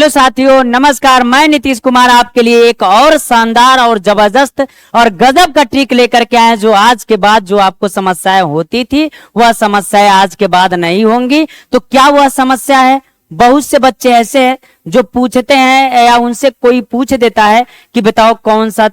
Hello साथियों, नमस्कार। मैं नीतीश कुमार आपके लिए एक और शानदार और जबरदस्त और गजब का ट्रिक लेकर के आए, जो आज के बाद जो आपको समस्याएं होती थी वह समस्याएं आज के बाद नहीं होंगी। तो क्या वह समस्या है? बहुत से बच्चे ऐसे हैं जो पूछते हैं या उनसे कोई पूछ देता है कि बताओ कौन सा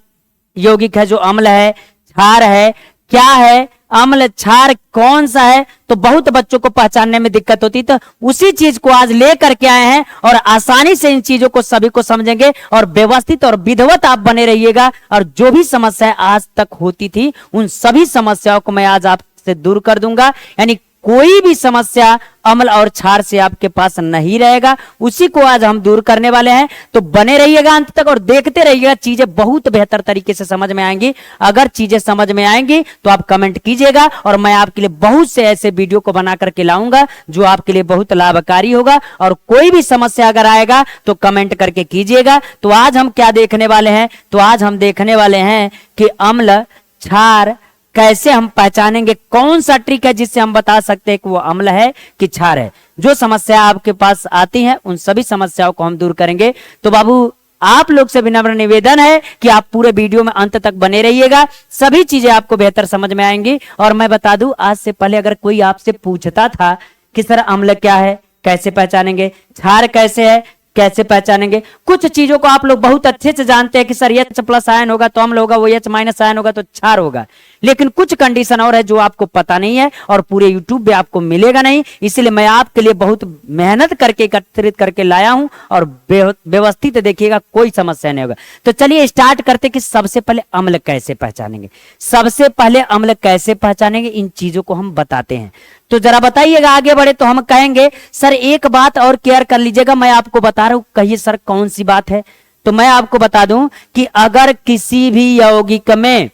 यौगिक है जो अम्ल है, क्षार है, क्या है, अम्ल क्षार कौन सा है। तो बहुत बच्चों को पहचानने में दिक्कत होती, तो उसी चीज को आज ले करके आए हैं और आसानी से इन चीजों को सभी को समझेंगे और व्यवस्थित और विधिवत आप बने रहिएगा। और जो भी समस्याएं आज तक होती थी उन सभी समस्याओं को मैं आज आपसे दूर कर दूंगा। यानी कोई भी समस्या अम्ल और क्षार से आपके पास नहीं रहेगा, उसी को आज हम दूर करने वाले हैं। तो बने रहिएगा अंत तक और देखते रहिएगा, चीजें बहुत बेहतर तरीके से समझ में आएंगी। अगर चीजें समझ में आएंगी तो आप कमेंट कीजिएगा और मैं आपके लिए बहुत से ऐसे वीडियो को बना करके लाऊंगा जो आपके लिए बहुत लाभकारी होगा। और कोई भी समस्या अगर आएगा तो कमेंट करके कीजिएगा। तो आज हम क्या देखने वाले हैं? तो आज हम देखने वाले हैं कि अम्ल क्षार कैसे हम पहचानेंगे, कौन सा ट्रिक है जिससे हम बता सकते हैं कि वो अम्ल है कि क्षार है। जो समस्या आपके पास आती है उन सभी समस्याओं को हम दूर करेंगे। तो बाबू आप लोग से विनम्र निवेदन है कि आप पूरे वीडियो में अंत तक बने रहिएगा, सभी चीजें आपको बेहतर समझ में आएंगी। और मैं बता दूं, आज से पहले अगर कोई आपसे पूछता था कि सर अम्ल क्या है, कैसे पहचानेंगे, क्षार कैसे है, कैसे पहचानेंगे, कुछ चीजों को आप लोग बहुत अच्छे से जानते हैं कि सर H प्लस आयन होगा तो अम्ल होगा, वो H माइनस आयन होगा तो क्षार होगा। लेकिन कुछ कंडीशन और है जो आपको पता नहीं है और पूरे YouTube पे आपको मिलेगा नहीं। इसलिए मैं आपके लिए बहुत मेहनत करके एकत्रित करके लाया हूं और व्यवस्थित देखिएगा, कोई समस्या नहीं होगा। तो चलिए स्टार्ट करते कि सबसे पहले अम्ल कैसे पहचानेंगे। सबसे पहले अम्ल कैसे पहचानेंगे, इन चीजों को हम बताते हैं। तो जरा बताइएगा, आगे बढ़े तो हम कहेंगे सर एक बात और केयर कर लीजिएगा, मैं आपको बता रहा हूं, कहिए सर कौन सी बात है। तो मैं आपको बता दूं कि अगर किसी भी यौगिक में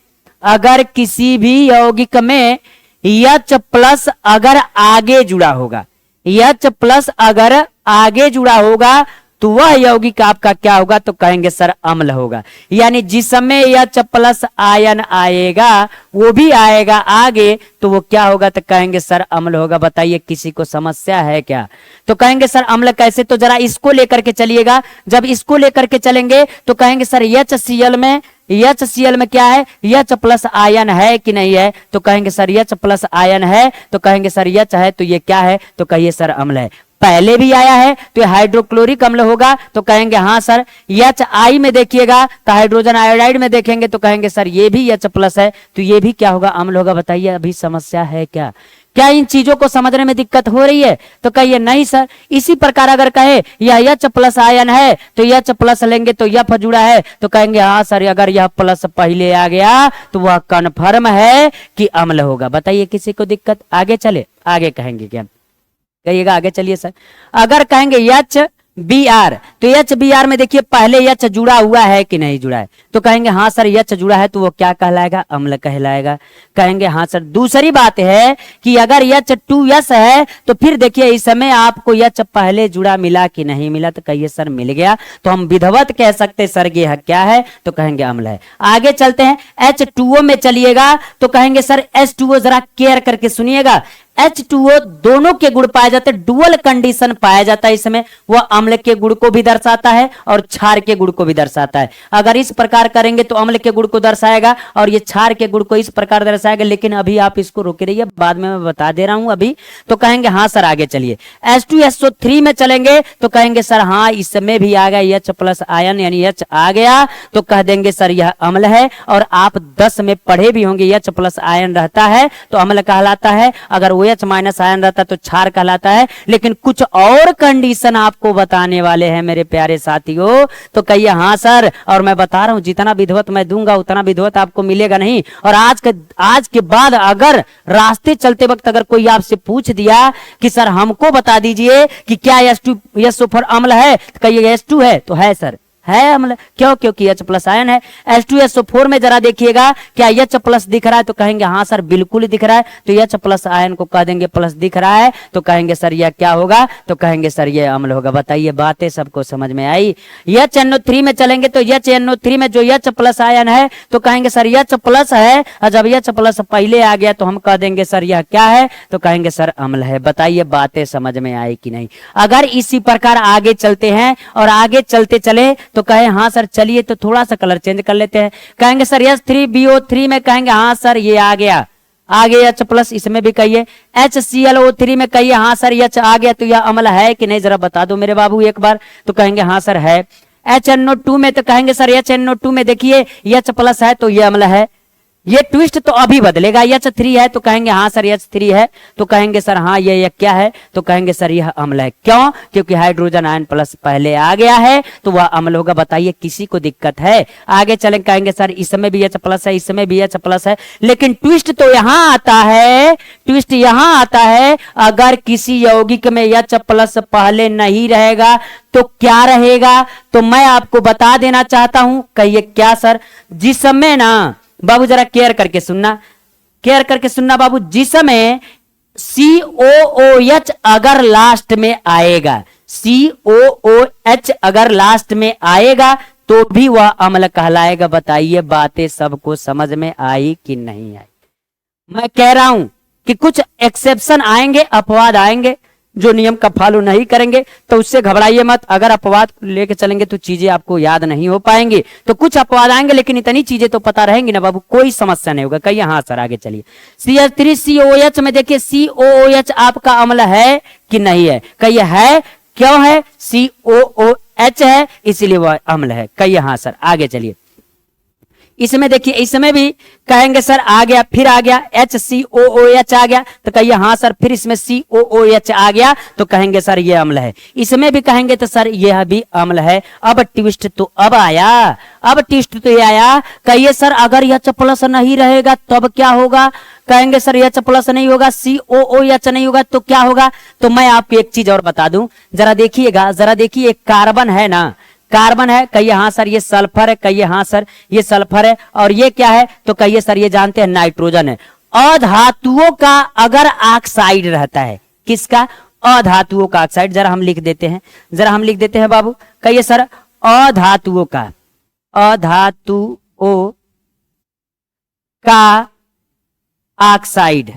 H प्लस अगर आगे जुड़ा होगा, H प्लस अगर आगे जुड़ा होगा तो वह यौगिक आपका क्या होगा? तो कहेंगे सर अम्ल होगा। यानी जिसमें H प्लस आयन आएगा वो भी आएगा आगे, तो वो क्या होगा? तो कहेंगे सर अम्ल होगा। बताइए किसी को समस्या है क्या? तो कहेंगे सर अम्ल कैसे? तो जरा इसको लेकर के चलिएगा। जब इसको लेकर के चलेंगे तो कहेंगे सर HCl में क्या है? H प्लस आयन है कि नहीं है? तो कहेंगे सर H प्लस आयन है। तो कहेंगे सर H है तो ये क्या है? तो कहिए सर अम्ल है। पहले भी आया है तो ये हाइड्रोक्लोरिक अम्ल होगा। तो कहेंगे हाँ सर। HI में देखिएगा तो हाइड्रोजन आयोडाइड में देखेंगे तो कहेंगे सर ये भी H प्लस है, तो ये भी क्या होगा? अम्ल होगा। बताइए अभी समस्या है क्या? क्या इन चीजों को समझने में दिक्कत हो रही है? तो कहिए नहीं सर। इसी प्रकार अगर कहे यह H प्लस आयन है तो H प्लस लेंगे तो F जुड़ा है, तो कहेंगे हाँ सर, अगर यह प्लस पहले आ गया तो वह कन्फर्म है कि अम्ल होगा। बताइए किसी को दिक्कत? आगे चले, आगे कहेंगे क्या? कहिएगा आगे चलिए सर। अगर कहेंगे HBr तो HBr में देखिए पहले H जुड़ा हुआ है कि नहीं जुड़ा है? तो कहेंगे हाँ सर H जुड़ा है, तो वो क्या कहलाएगा? अम्ल कहलाएगा। कहेंगे हाँ सर। दूसरी बात है कि अगर H2S है तो फिर देखिए इस समय आपको H पहले जुड़ा मिला कि नहीं मिला? तो कहिए सर मिल गया, तो हम विधिवत कह सकते सर ये क्या है? तो कहेंगे अम्ल है। आगे चलते हैं, H2O में चलिएगा तो कहेंगे सर H2O, जरा केयर करके सुनिएगा। H2O दोनों के गुण पाए जाते हैं, डुअल कंडीशन पाया जाता है इसमें। वह अम्ल के गुण को भी दर्शाता है और क्षार के गुण को भी दर्शाता है। अगर इस प्रकार करेंगे तो अम्ल के गुण को दर्शाएगा और ये क्षार के गुण को इस प्रकार दर्शाएगा। लेकिन अभी आप इसको रोके रहिए, बाद में मैं बता दे रहा हूं अभी। तो कहेंगे हाँ सर आगे चलिए। H2SO3 में चलेंगे तो कहेंगे सर हाँ इसमें भी आ गया H प्लस आयन, यानी H आ गया, तो कह देंगे सर यह अम्ल है। और आप 10 में पढ़े भी होंगे H प्लस आयन रहता है तो अम्ल कहलाता है, अगर OH माइनस आयन रहता तो क्षार कहलाता है। लेकिन कुछ और कंडीशन आपको बताने वाले हैं मेरे प्यारे साथियों। तो कहिए हाँ सर। और मैं बता रहा हूं जितना विधिवत मैं दूंगा उतना विधिवत आपको मिलेगा नहीं। और आज के बाद अगर रास्ते चलते वक्त अगर कोई आपसे पूछ दिया कि सर हमको बता दीजिए कि क्या H2SO4 अम्ल है, तो कहिए H2 है तो है सर, है अम्ल। क्यों? क्योंकि H प्लस आयन है। H2SO4 में जरा देखिएगा क्या H प्लस दिख रहा है? तो कहेंगे हाँ सर बिल्कुल दिख रहा है। तो H प्लस आयन को कह देंगे प्लस दिख रहा है, तो कहेंगे सर यह क्या होगा? तो कहेंगे सर यह अम्ल होगा। बताइए बातें सबको समझ में आई? HNO3 में चलेंगे तो HNO3 में जो H प्लस आयन है तो कहेंगे सर H प्लस है, और जब H प्लस पहले आ गया तो हम कह देंगे सर यह क्या है? तो कहेंगे सर अम्ल है। बताइए बातें समझ में आई कि नहीं? अगर इसी प्रकार आगे चलते हैं और आगे चलते चले तो कहे हाँ सर चलिए तो थोड़ा सा कलर चेंज कर लेते हैं। कहेंगे सर H3BO3 में कहेंगे हाँ सर ये आ गया, आगे H प्लस, इसमें भी कहिए। HClO3 में कहिए हाँ सर H आ गया, तो यह अम्ल है कि नहीं जरा बता दो मेरे बाबू एक बार। तो कहेंगे हाँ सर है। HNO2 में तो कहेंगे सर HNO2 में देखिए H प्लस है तो यह अम्ल है। ये ट्विस्ट तो अभी बदलेगा, H3 है तो कहेंगे हाँ सर H3 है, तो कहेंगे सर हाँ ये क्या है? तो कहेंगे सर यह अम्ल है। क्यों? क्योंकि हाइड्रोजन आयन प्लस पहले आ गया है तो वह अम्ल होगा। बताइए किसी को दिक्कत है? आगे चलें, कहेंगे सर इसमें भी H प्लस है, इसमें भी H प्लस है, लेकिन ट्विस्ट तो यहाँ आता है, ट्विस्ट यहाँ आता है अगर किसी यौगिक में H प्लस पहले नहीं रहेगा तो क्या रहेगा? तो मैं आपको बता देना चाहता हूं। कहिए क्या सर? जिसमें ना बाबू जरा केयर करके सुनना, केयर करके सुनना बाबू, जिसमें COOH अगर लास्ट में आएगा, COOH अगर लास्ट में आएगा तो भी वह अम्ल कहलाएगा। बताइए बातें सबको समझ में आई कि नहीं आई? मैं कह रहा हूं कि कुछ एक्सेप्शन आएंगे, अपवाद आएंगे जो नियम का फॉलो नहीं करेंगे, तो उससे घबराइए मत। अगर अपवाद लेके चलेंगे तो चीजें आपको याद नहीं हो पाएंगी। तो कुछ अपवाद आएंगे लेकिन इतनी चीजें तो पता रहेंगी ना बाबू, कोई समस्या नहीं होगा। कहिए हाँ सर। आगे चलिए CH3COH में देखिए COOH आपका अम्ल है कि नहीं है? कहिए है। क्यों है? COOH है इसलिए वह अम्ल है। कहिए हाँ सर। आगे चलिए, इसमें देखिए इसमें भी कहेंगे सर आ गया, फिर आ गया HCOOH आ गया, तो कहिए हाँ सर। फिर इसमें COOH आ गया तो कहेंगे सर ये अम्ल है। इसमें भी कहेंगे तो सर यह भी अम्ल है। अब ट्विस्ट तो अब आया, अब ट्विस्ट तो ये आया। कहिए सर अगर H प्लस नहीं रहेगा तब क्या होगा? कहेंगे सर H प्लस नहीं होगा, COOH नहीं होगा तो क्या होगा? तो मैं आपको एक चीज और बता दूं, जरा देखिएगा, जरा देखिए कार्बन है ना, कार्बन है, कहिए हाँ सर ये सल्फर है, कहिए हाँ सर ये सल्फर है, और ये क्या है? तो कहिए सर ये जानते हैं नाइट्रोजन है। अधातुओं का अगर ऑक्साइड रहता है, किसका? अधातुओं का ऑक्साइड। जरा हम लिख देते हैं, जरा हम लिख देते हैं बाबू। कहिए सर अधातुओं का, अधातुओं का ऑक्साइड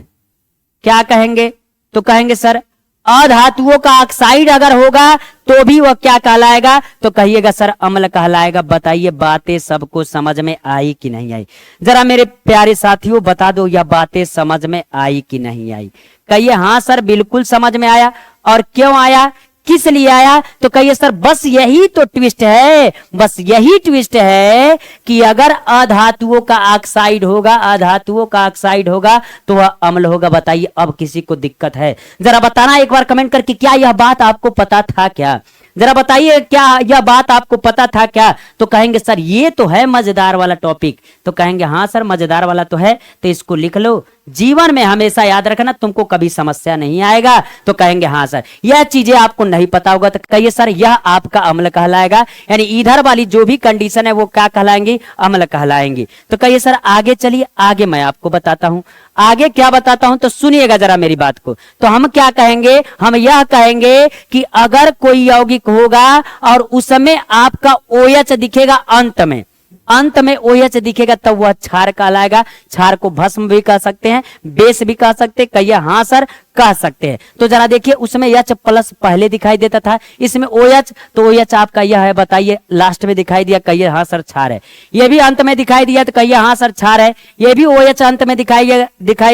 क्या कहेंगे? तो कहेंगे सर अधातुओं का ऑक्साइड अगर होगा तो भी वह क्या कहलाएगा? तो कहिएगा सर अम्ल कहलाएगा। बताइए बातें सबको समझ में आई कि नहीं आई? जरा मेरे प्यारे साथियों बता दो यह बातें समझ में आई कि नहीं आई? कहिए हाँ सर बिल्कुल समझ में आया। और क्यों आया, किस लिए आया? तो कहिए सर बस यही तो ट्विस्ट है, बस यही ट्विस्ट है कि अगर अधातुओं का ऑक्साइड होगा, अधातुओं का ऑक्साइड होगा तो वह अम्ल होगा। बताइए अब किसी को दिक्कत है? जरा बताना एक बार कमेंट करके, क्या यह बात आपको पता था क्या? जरा बताइए क्या यह बात आपको पता था क्या? तो कहेंगे सर ये तो है मजेदार वाला टॉपिक। तो कहेंगे हाँ सर मजेदार वाला तो है, तो इसको लिख लो, जीवन में हमेशा याद रखना, तुमको कभी समस्या नहीं आएगा। तो कहेंगे हाँ सर। यह चीजें आपको नहीं पता होगा तो कहिए सर यह आपका अम्ल कहलाएगा। यानी इधर वाली जो भी कंडीशन है वो क्या कहलाएंगी? अम्ल कहलाएंगी। तो कहिए सर आगे चलिए, आगे मैं आपको बताता हूं। आगे क्या बताता हूं तो सुनिएगा जरा मेरी बात को। तो हम क्या कहेंगे? हम यह कहेंगे कि अगर कोई यौगिक होगा और उसमें आपका OH दिखेगा अंत में, अंत में OH दिखेगा तब वह क्षार कहलाएगा। क्षार को भस्म भी कह सकते हैं, बेस भी कह सकते हैं। कहिए हाँ सर कह सकते हैं। तो जरा देखिए उसमें H प्लस पहले दिखाई देता था, इसमें OH, तो OH आपका यह है। बताइए लास्ट में दिखाई दिया, कहिए हाँ सर क्षार है। ये भी अंत में दिखाई दिया तो कहिए हाँ सर क्षार है। ये भी OH अंत में दिखाई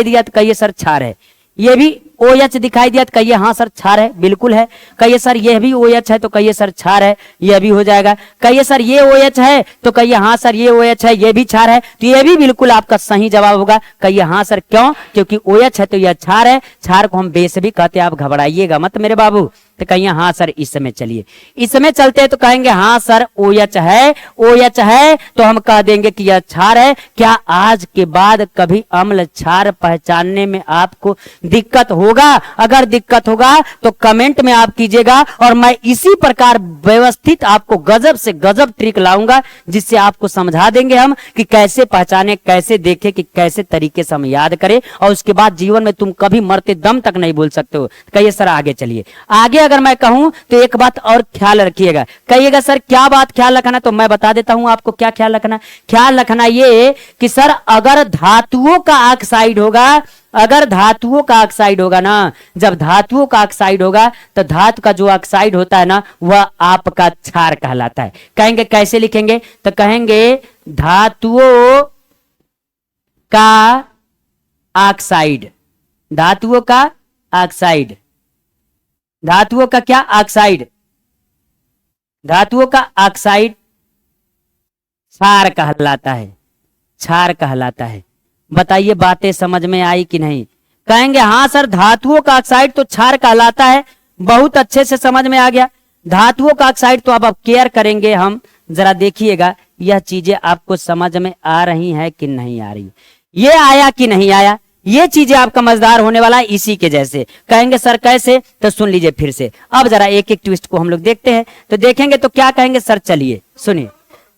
दिया तो कहिए सर क्षार है। ये भी OH दिखाई दिया तो कहिए हाँ सर क्षार है, बिल्कुल है। कहिए सर ये भी OH है तो कहिए सर क्षार है, यह भी हो जाएगा। कहिए सर ये OH है तो कहिए हाँ सर ये OH है, ये भी क्षार है, तो ये भी बिल्कुल आपका सही जवाब होगा। कहिए हाँ सर। क्यों? क्योंकि OH है तो यह क्षार है। क्षार को हम बेस भी कहते हैं, आप घबराइएगा मत मेरे बाबू। तो कहिए हाँ सर इस समय चलिए। इस समय चलते हैं तो कहेंगे हाँ सर OH है, OH है तो हम कह देंगे कि यह क्षार है। क्या आज के बाद कभी अम्ल क्षार पहचानने में आपको दिक्कत होगा? अगर दिक्कत होगा तो कमेंट में आप कीजिएगा और मैं इसी प्रकार व्यवस्थित आपको गजब से गजब ट्रिक लाऊंगा जिससे आपको समझा देंगे हम कि कैसे पहचाने, कैसे देखे, कि कैसे तरीके से हम याद करें और उसके बाद जीवन में तुम कभी मरते दम तक नहीं भूल सकते हो। कहिए सर आगे चलिए। आगे अगर मैं कहूं तो एक बात और ख्याल रखिएगा। कहिएगा सर क्या बात ख्याल रखना? तो मैं बता देता हूं आपको क्या ख्याल रखना। ख्याल रखना ये कि सर अगर धातुओं का ऑक्साइड होगा, अगर धातुओं का ऑक्साइड होगा ना, जब धातुओं का ऑक्साइड होगा तो धातु का जो ऑक्साइड होता है ना वह आपका क्षार कहलाता है। कहेंगे कैसे लिखेंगे? तो कहेंगे धातुओं का ऑक्साइड, धातुओं का ऑक्साइड, धातुओं का क्या? ऑक्साइड, धातुओं का ऑक्साइड क्षार कहलाता है, क्षार कहलाता है। बताइए बातें समझ में आई कि नहीं? कहेंगे हाँ सर धातुओं का ऑक्साइड तो क्षार कहलाता है, बहुत अच्छे से समझ में आ गया। धातुओं का ऑक्साइड तो अब केयर करेंगे हम, जरा देखिएगा यह चीजें आपको समझ में आ रही हैं कि नहीं आ रही, ये आया कि नहीं आया? ये चीजें आपका मजेदार होने वाला है इसी के जैसे। कहेंगे सर कैसे? तो सुन लीजिए फिर से। अब जरा एक एक ट्विस्ट को हम लोग देखते हैं। तो देखेंगे तो क्या कहेंगे सर, चलिए सुनिए।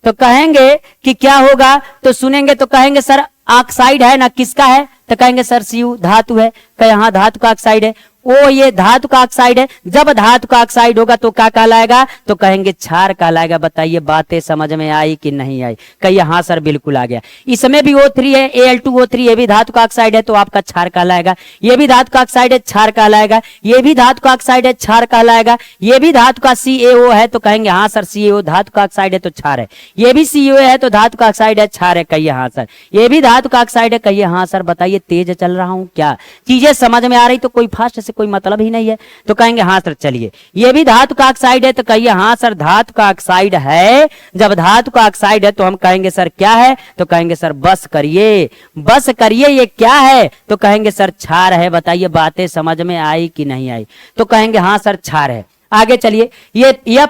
तो कहेंगे कि क्या होगा? तो सुनेंगे तो कहेंगे सर ऑक्साइड है ना, किसका है? तो कहेंगे सर Cu धातु है। कहे हाँ धातु का ऑक्साइड है। ओ ये धातु का ऑक्साइड है। जब धातु का ऑक्साइड होगा तो क्या कहलाएगा? तो कहेंगे क्षार कहलाएगा। बताइए बातें समझ में आई कि नहीं आई? कहिए हाँ सर बिल्कुल आ गया। इसमें भी O3 है, Al2O3, ये भी धातु का ऑक्साइड है तो आपका क्षार कहलाएगा। ये भी धातु का ऑक्साइड है, क्षार कहलाएगा। ये भी धातु का ऑक्साइड है, क्षार कहलाएगा। ये भी धातु का CaO है तो कहेंगे हाँ सर CaO धातु का ऑक्साइड है तो क्षार है। ये भी CaO है तो धातु का ऑक्साइड है, क्षार है। कहिए हाँ सर। ये भी धातु का ऑक्साइड है। कहिए हाँ सर। बताइए तेज चल रहा हूं क्या? चीजें समझ में आ रही? तो कोई फास्ट से कोई मतलब ही नहीं है। तो कहेंगे हाँ सर चलिए। ये भी धातु का ऑक्साइड है तो कहिए हाँ सर धातु का ऑक्साइड है। जब धातु का ऑक्साइड है तो हम कहेंगे सर क्या है? तो कहेंगे सर बस करिए, बस करिए ये क्या है? तो कहेंगे सर क्षार है। बताइए बातें समझ में आई कि नहीं आई? तो कहेंगे हाँ सर क्षार है। आगे चलिए। ये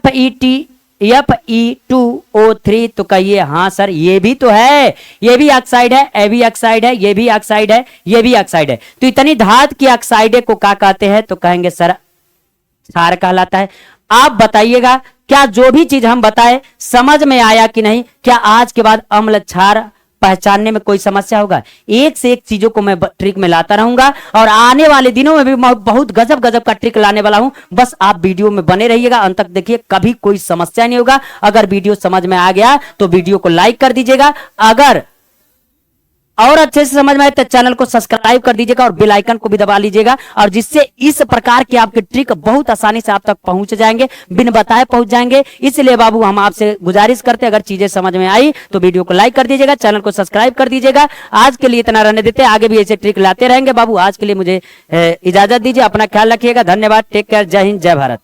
Fe2O3 तो कहिए हाँ सर ये भी तो है, ये भी ऑक्साइड है, ये भी ऑक्साइड है, ये भी ऑक्साइड है, ये भी ऑक्साइड है। तो इतनी धातु की ऑक्साइड को क्या कहते हैं? तो कहेंगे सर क्षार कहलाता है। आप बताइएगा क्या जो भी चीज हम बताए समझ में आया कि नहीं? क्या आज के बाद अम्ल क्षार पहचानने में कोई समस्या होगा? एक से एक चीजों को मैं ट्रिक में लाता रहूंगा और आने वाले दिनों में भी बहुत गजब गजब का ट्रिक लाने वाला हूं। बस आप वीडियो में बने रहिएगा, अंत तक देखिए, कभी कोई समस्या नहीं होगा। अगर वीडियो समझ में आ गया तो वीडियो को लाइक कर दीजिएगा। अगर और अच्छे से समझ में आए तो चैनल को सब्सक्राइब कर दीजिएगा और बेल आइकन को भी दबा लीजिएगा, और जिससे इस प्रकार के आपके ट्रिक बहुत आसानी से आप तक पहुंच जाएंगे, बिन बताए पहुंच जाएंगे। इसलिए बाबू हम आपसे गुजारिश करते हैं अगर चीजें समझ में आई तो वीडियो को लाइक कर दीजिएगा, चैनल को सब्सक्राइब कर दीजिएगा। आज के लिए इतना रहने देते हैं, आगे भी ऐसे ट्रिक लाते रहेंगे। बाबू आज के लिए मुझे इजाजत दीजिए, अपना ख्याल रखिएगा। धन्यवाद, टेक केयर, जय हिंद, जय भारत।